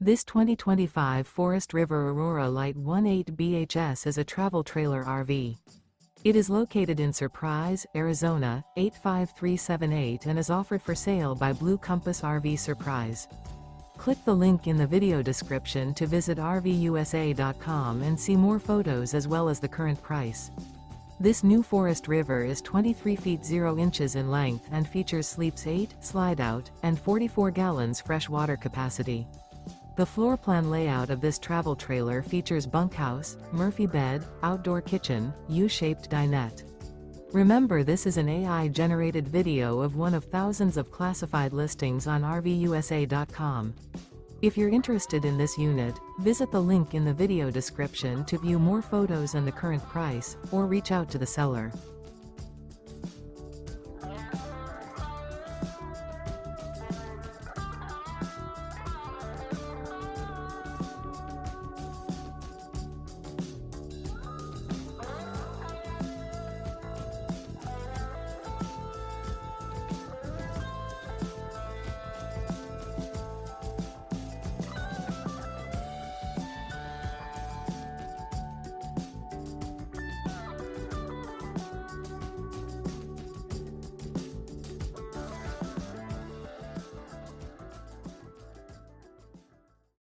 This 2025 Forest River Aurora Light 18 BHS is a travel trailer RV. It is located in Surprise, Arizona, 85378 and is offered for sale by Blue Compass RV Surprise. Click the link in the video description to visit RVUSA.com and see more photos as well as the current price. This new Forest River is 23 feet 0 inches in length and features sleeps 8, slide-out, and 44 gallons fresh water capacity. The floor plan layout of this travel trailer features bunkhouse, Murphy bed, outdoor kitchen, U-shaped dinette. Remember, this is an AI-generated video of one of thousands of classified listings on RVUSA.com. If you're interested in this unit, visit the link in the video description to view more photos and the current price, or reach out to the seller.